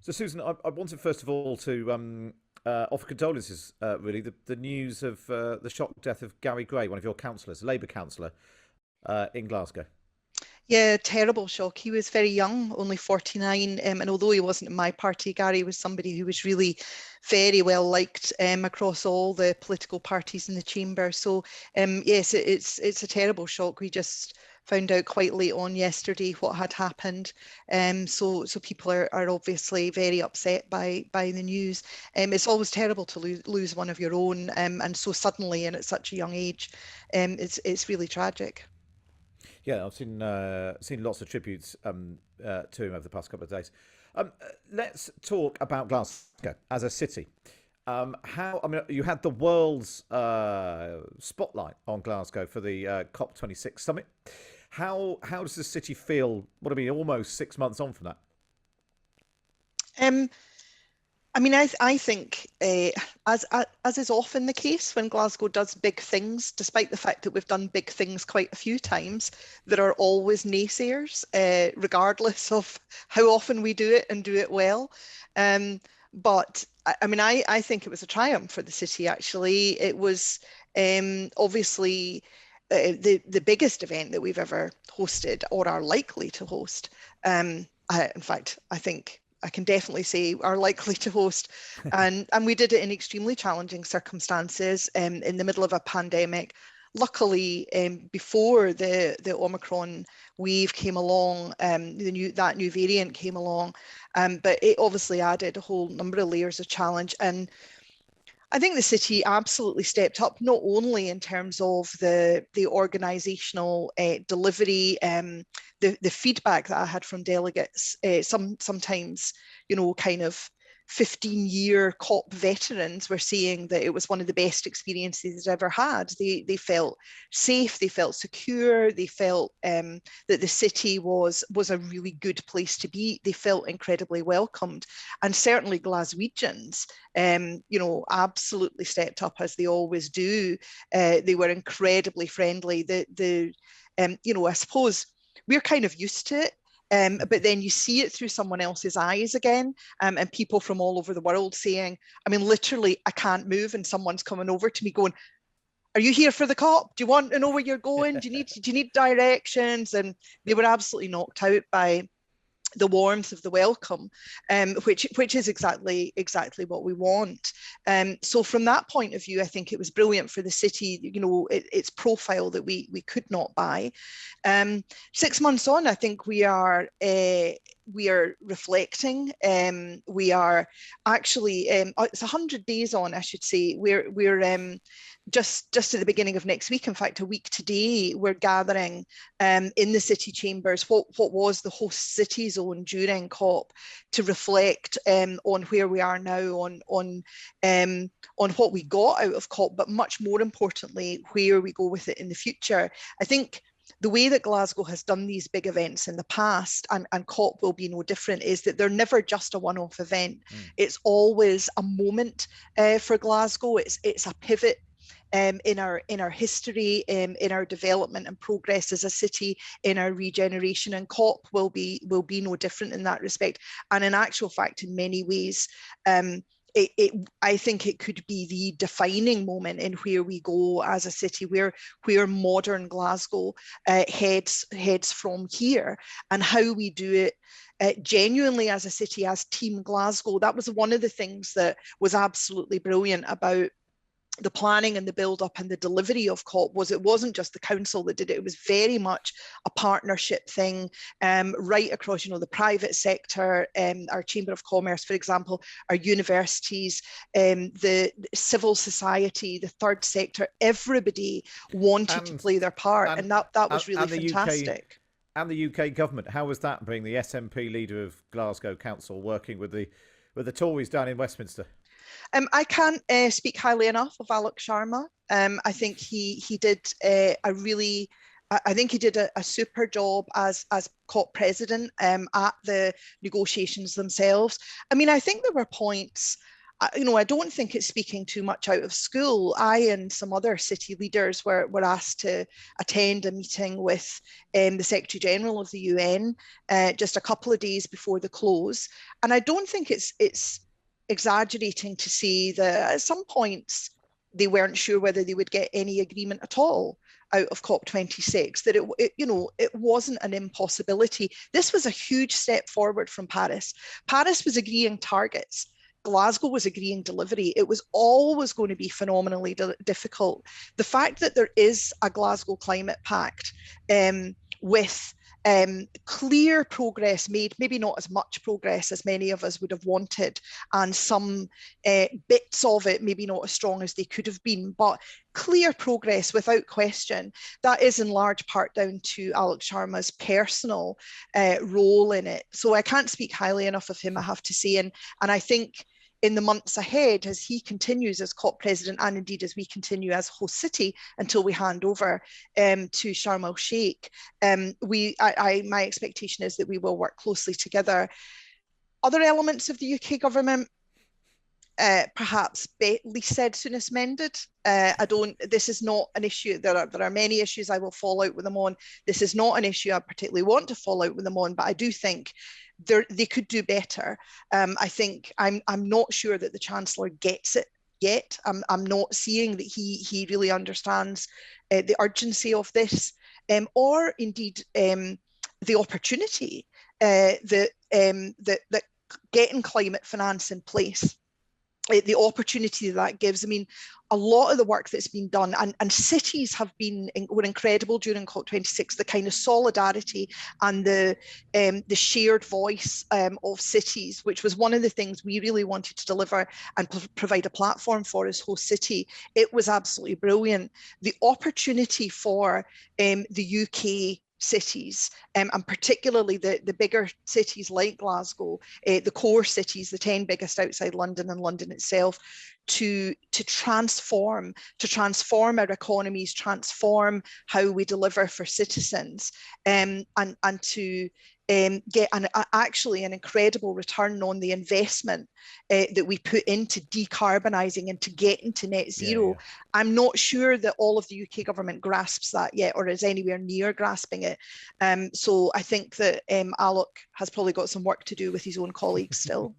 So, Susan, I wanted first of all to offer condolences. Really, the news of the shock death of Gary Gray, one of your councillors, a Labour councillor in Glasgow. Yeah, terrible shock. He was very young, only 49. And although he wasn't in my party, Gary was somebody who was really very well liked across all the political parties in the chamber. So yes, it's a terrible shock. We just found out quite late on yesterday what had happened. So people are obviously very upset by the news. It's always terrible to lose one of your own, and so suddenly and at such a young age. It's really tragic. Yeah, I've seen lots of tributes to him over the past couple of days. Let's talk about Glasgow as a city. I mean, you had the world's spotlight on Glasgow for the COP26 summit. How does the city feel? What I mean, almost 6 months on from that. Um, I mean, I think, as is often the case when Glasgow does big things, despite the fact that we've done big things quite a few times, there are always naysayers, regardless of how often we do it and do it well. But I mean, I think it was a triumph for the city, actually. It was obviously the biggest event that we've ever hosted or are likely to host. In fact, I think I can definitely say are likely to host. And we did it in extremely challenging circumstances, in the middle of a pandemic. Luckily, before the Omicron wave came along, that new variant came along, but it obviously added a whole number of layers of challenge. And I think the city absolutely stepped up, not only in terms of the organisational delivery, the feedback that I had from delegates, sometimes, kind of 15-year COP veterans were saying that it was one of the best experiences they'd ever had. They felt safe, they felt secure, they felt that the city was a really good place to be. They felt incredibly welcomed. And certainly Glaswegians, absolutely stepped up, as they always do. They were incredibly friendly. I suppose we're kind of used to it. But then you see it through someone else's eyes again, and people from all over the world saying, I mean, literally, I can't move, and someone's coming over to me going, are you here for the COP? Do you want to know where you're going? Do you need directions? And they were absolutely knocked out by the warmth of the welcome, which is exactly what we want. So from that point of view, I think it was brilliant for the city. Its profile that we could not buy. 6 months on, I think we are reflecting. We are actually it's 100 days on, I should say. We're just at the beginning of next week, in fact, a week today, we're gathering in the city chambers what was the host city zone during COP, to reflect on where we are now, on what we got out of COP, but much more importantly, where we go with it in the future. I think the way that Glasgow has done these big events in the past, and COP will be no different, is that they're never just a one-off event. It's always a moment for Glasgow. It's a pivot in our history, in our development and progress as a city, in our regeneration, and COP will be no different in that respect. And in actual fact, in many ways, I think it could be the defining moment in where we go as a city, where modern Glasgow heads from here, and how we do it genuinely as a city, as Team Glasgow. That was one of the things that was absolutely brilliant about the planning and the build-up and the delivery of COP. It wasn't just the council that did it. It was very much a partnership thing, right across, the private sector, our Chamber of Commerce, for example, our universities, the civil society, the third sector. Everybody wanted to play their part, and that was really fantastic. And the UK government, how was that, being the SNP leader of Glasgow Council, working with the Tories down in Westminster? I can't speak highly enough of Alok Sharma. I think he did I think he did a super job as COP president at the negotiations themselves. I mean, I think there were points I don't think it's speaking too much out of school. I and some other city leaders were asked to attend a meeting with the Secretary General of the UN just a couple of days before the close. And I don't think it's exaggerating to say that at some points they weren't sure whether they would get any agreement at all out of COP26, that it wasn't an impossibility. This was a huge step forward from Paris. Paris was agreeing targets. Glasgow was agreeing delivery. It was always going to be phenomenally difficult. The fact that there is a Glasgow Climate Pact with clear progress made, maybe not as much progress as many of us would have wanted, and some bits of it maybe not as strong as they could have been, but clear progress without question. That is in large part down to Alok Sharma's personal role in it. So I can't speak highly enough of him, I have to say. And I think in the months ahead, as he continues as COP president, and indeed as we continue as host city until we hand over to Sharm el Sheikh, my expectation is that we will work closely together. Other elements of the UK government, perhaps least said, soonest mended. This is not an issue. There are many issues I will fall out with them on. This is not an issue I particularly want to fall out with them on, but I do think they could do better. I think I'm not sure that the Chancellor gets it yet. I'm not seeing that he really understands the urgency of this, or indeed the opportunity that getting climate finance in place, the opportunity that gives. I mean, a lot of the work that's been done, and cities were incredible during COP26, the kind of solidarity and the shared voice of cities, which was one of the things we really wanted to deliver and provide a platform for as host city. It was absolutely brilliant. The opportunity for the UK cities, and particularly the bigger cities like Glasgow, the core cities, the 10 biggest outside London and London itself, to transform our economies, transform how we deliver for citizens, and to get actually an incredible return on the investment that we put into decarbonising and to getting to net zero. Yeah. I'm not sure that all of the UK government grasps that yet, or is anywhere near grasping it. So I think that Alok has probably got some work to do with his own colleagues still.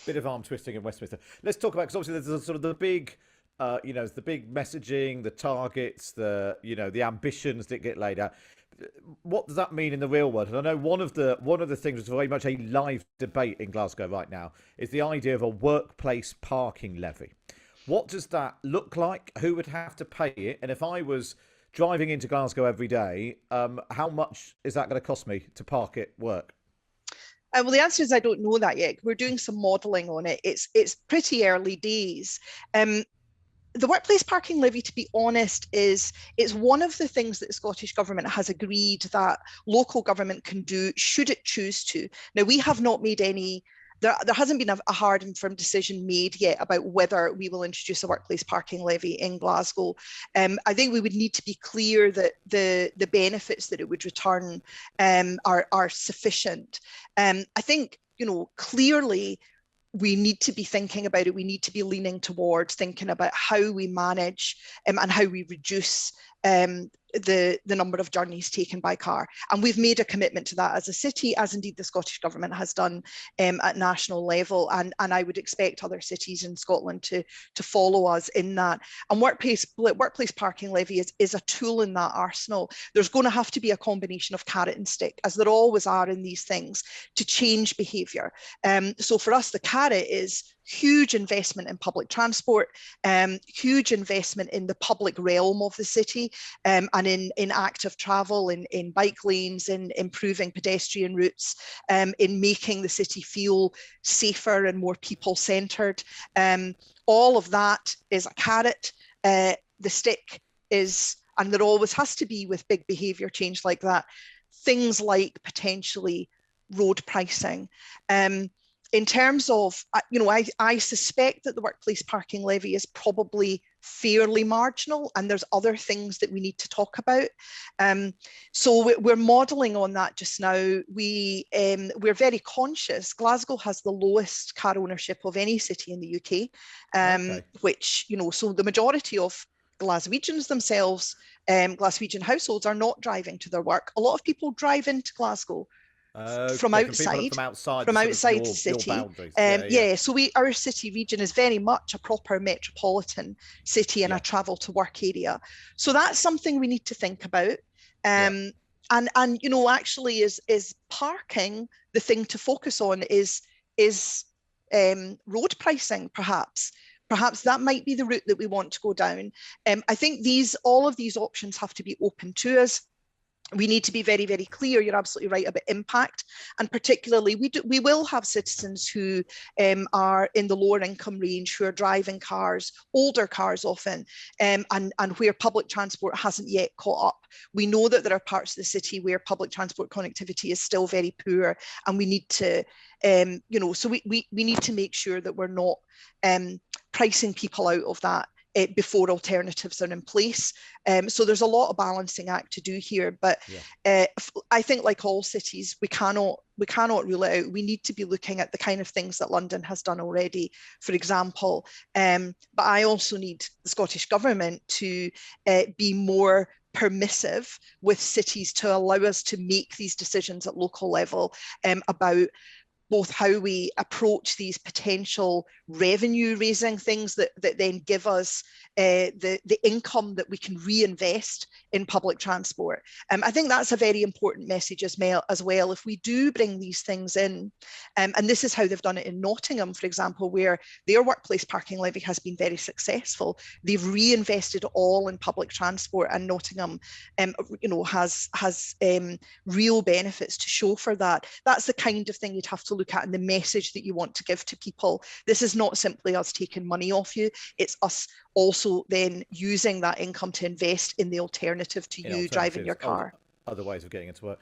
Bit of arm twisting in Westminster. Let's talk about, because obviously there's sort of the big, the big messaging, the targets, the ambitions that get laid out. What does that mean in the real world? And I know one of the things that's very much a live debate in Glasgow right now is the idea of a workplace parking levy. What does that look like? Who would have to pay it? And if I was driving into Glasgow every day, how much is that going to cost me to park at work? Well, the answer is I don't know that yet. We're doing some modelling on it. It's pretty early days. The workplace parking levy, to be honest, it's one of the things that the Scottish Government has agreed that local government can do should it choose to. Now, we have not made any, there hasn't been a hard and firm decision made yet about whether we will introduce a workplace parking levy in Glasgow. I think we would need to be clear that the benefits that it would return are sufficient. I think, clearly, we need to be thinking about it. We need to be leaning towards thinking about how we manage and how we reduce the number of journeys taken by car. And we've made a commitment to that as a city, as indeed the Scottish Government has done at national level. And I would expect other cities in Scotland to follow us in that. And workplace parking levy is a tool in that arsenal. There's going to have to be a combination of carrot and stick, as there always are in these things, to change behaviour. So for us, the carrot is huge investment in public transport, huge investment in the public realm of the city, and in active travel, in bike lanes, in improving pedestrian routes, in making the city feel safer and more people-centred. All of that is a carrot. The stick is, and there always has to be with big behaviour change like that, things like potentially road pricing. in terms of, I suspect that the workplace parking levy is probably fairly marginal, and there's other things that we need to talk about. So we're modelling on that just now. We're very conscious. Glasgow has the lowest car ownership of any city in the UK, which, so the majority of Glaswegians themselves, Glaswegian households are not driving to their work. A lot of people drive into Glasgow from outside the city. So our city region is very much a proper metropolitan city and a travel to work area. So that's something we need to think about. And actually is parking the thing to focus on? Is road pricing, perhaps? Perhaps that might be the route that we want to go down. I think all of these options have to be open to us. We need to be very, very clear. You're absolutely right about impact. And particularly, we will have citizens who are in the lower income range, who are driving cars, older cars often, and where public transport hasn't yet caught up. We know that there are parts of the city where public transport connectivity is still very poor, and we need to, so we need to make sure that we're not pricing people out of that before alternatives are in place. So there's a lot of balancing act to do here, but I think, like all cities, we cannot rule it out. We need to be looking at the kind of things that London has done already, for example. But I also need the Scottish Government to be more permissive with cities to allow us to make these decisions at local level about both how we approach these potential revenue raising things that then give us the income that we can reinvest in public transport. I think that's a very important message as well. If we do bring these things in, and this is how they've done it in Nottingham, for example, where their workplace parking levy has been very successful. They've reinvested all in public transport, and Nottingham has real benefits to show for that. That's the kind of thing you'd have to look at, and the message that you want to give to people. This is not simply us taking money off you, it's us also then using that income to invest in the alternative to you driving your car. Other ways of getting into work.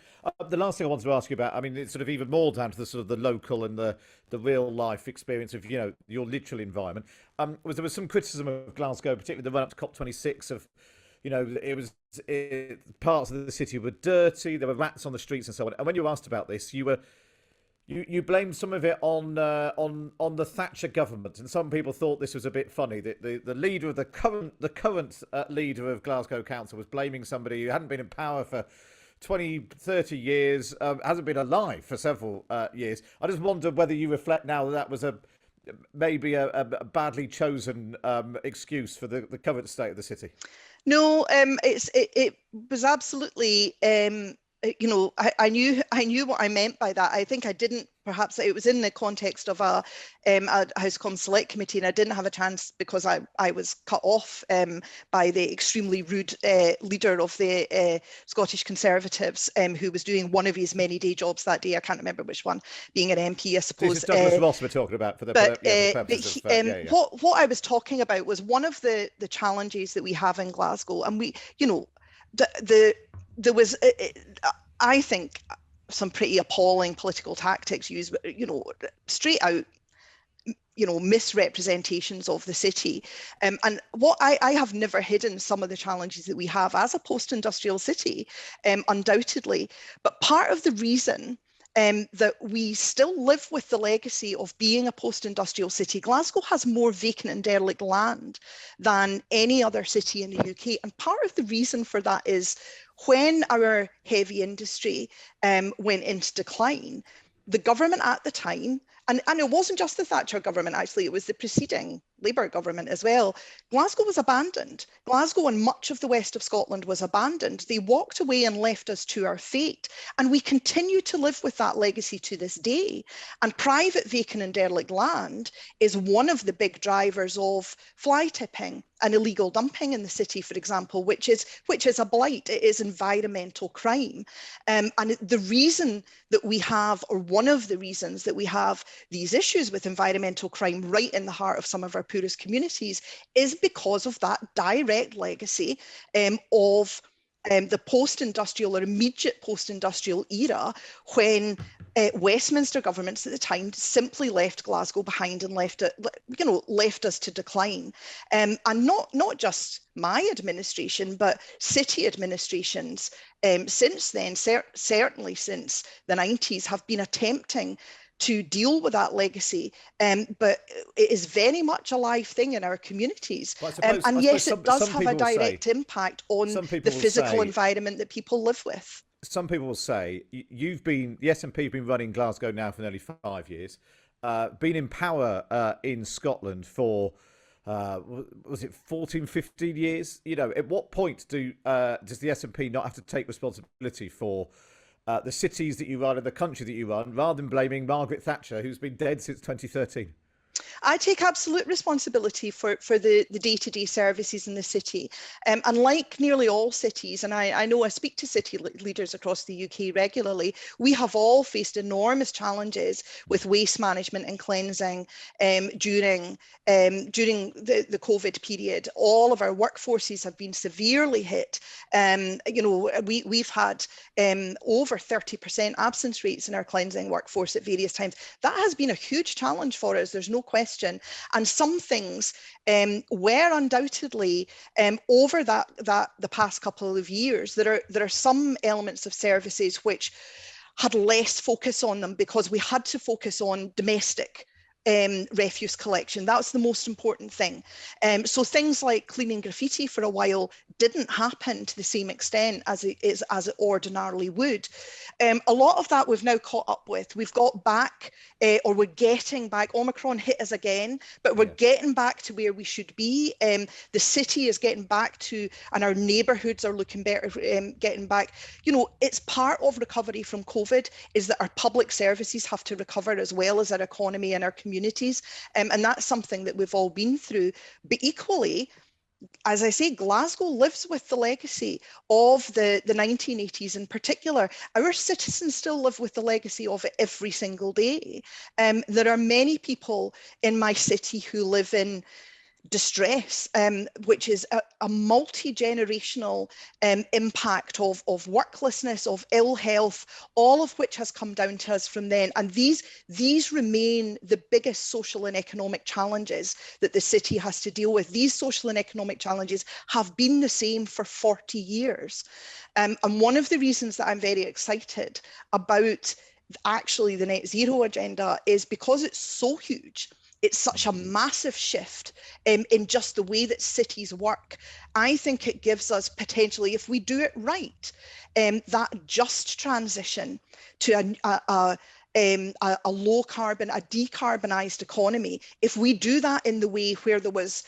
The last thing I wanted to ask you about, I mean, it's sort of even more down to the sort of the local and the real life experience of, your literal environment. There was some criticism of Glasgow, particularly the run up to COP26 of, parts of the city were dirty, there were rats on the streets and so on. And when you were asked about this, you blamed some of it on the Thatcher government, and some people thought this was a bit funny. That the leader of the current leader of Glasgow Council was blaming somebody who hadn't been in power for 20, 30 years, hasn't been alive for several years. I just wonder whether you reflect now that was maybe a badly chosen excuse for the current state of the city. No, it was absolutely. I knew what I meant by that. I think I didn't. Perhaps it was in the context of a House Comm Select Committee, and I didn't have a chance because I was cut off by the extremely rude leader of the Scottish Conservatives, who was doing one of his many day jobs that day. I can't remember which one, being an MP, I suppose. This is Douglas Ross we're talking about for the purposes of... What I was talking about was one of the challenges that we have in Glasgow, and there was, I think, some pretty appalling political tactics used, straight out, misrepresentations of the city. And what I have never hidden some of the challenges that we have as a post-industrial city, undoubtedly. But part of the reason that we still live with the legacy of being a post-industrial city. Glasgow has more vacant and derelict land than any other city in the UK. And part of the reason for that is when our heavy industry went into decline, the government at the time, and it wasn't just the Thatcher government, actually, it was the preceding Labour government as well. Glasgow was abandoned. Glasgow and much of the west of Scotland was abandoned. They walked away and left us to our fate. And we continue to live with that legacy to this day. And private vacant and derelict land is one of the big drivers of fly tipping and illegal dumping in the city, for example, which is a blight. It is environmental crime. And the reason that we have, or one of the reasons that we have these issues with environmental crime right in the heart of some of our poorest communities is because of that direct legacy of the post-industrial or immediate post-industrial era, when Westminster governments at the time simply left Glasgow behind and left us to decline. And not just my administration, but city administrations since then, certainly since the 90s, have been attempting to deal with that legacy, but it is very much a live thing in our communities. And yes, it does have a direct impact on the physical environment that people live with. Some people will say the SNP have been running Glasgow now for nearly 5 years, been in power in Scotland for was it 14, 15 years? At what point does the SNP not have to take responsibility for the cities that you run and the country that you run, rather than blaming Margaret Thatcher, who's been dead since 2013? I take absolute responsibility for the day-to-day services in the city. And like nearly all cities, and I know I speak to city leaders across the UK regularly, we have all faced enormous challenges with waste management and cleansing during the COVID period. All of our workforces have been severely hit. We've had over 30% absence rates in our cleansing workforce at various times. That has been a huge challenge for us. There's no question. And some things were undoubtedly over the past couple of years. There are some elements of services which had less focus on them because we had to focus on domestic refuse collection. That's the most important thing. So things like cleaning graffiti for a while didn't happen to the same extent as it ordinarily would. A lot of that we've now caught up with. We've got back, or we're getting back. Omicron hit us again, but we're getting back to where we should be. The city is getting back to, and our neighbourhoods are looking better, getting back. It's part of recovery from COVID is that our public services have to recover as well as our economy and our communities. And that's something that we've all been through. But equally, as I say, Glasgow lives with the legacy of the 1980s in particular. Our citizens still live with the legacy of it every single day. There are many people in my city who live in distress, which is a multi-generational impact of worklessness, of ill health, all of which has come down to us from then. And these remain the biggest social and economic challenges that the city has to deal with. These social and economic challenges have been the same for 40 years. And one of the reasons that I'm very excited about actually the net zero agenda is because it's so huge. It's such a massive shift in just the way that cities work. I think it gives us potentially, if we do it right, that just transition to a low carbon, a decarbonised economy. If we do that in the way where there was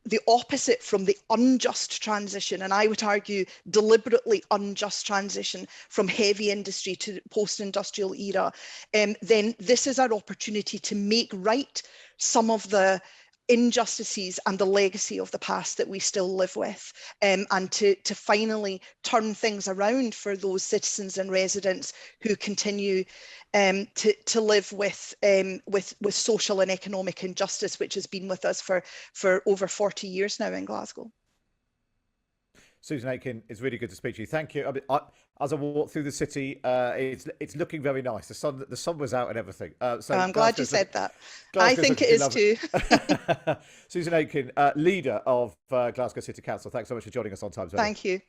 the opposite from the unjust transition, and I would argue deliberately unjust transition from heavy industry to the post-industrial era, then this is our opportunity to make right some of the injustices and the legacy of the past that we still live with, and to finally turn things around for those citizens and residents who continue to live with social and economic injustice, which has been with us for over 40 years now in Glasgow. Susan Aitken, it's really good to speak to you. Thank you. As I walk through the city, it's looking very nice. The sun was out and everything. So I'm glad you said that. I think it is too. Susan Aitken, leader of Glasgow City Council. Thanks so much for joining us on Times. Thank you.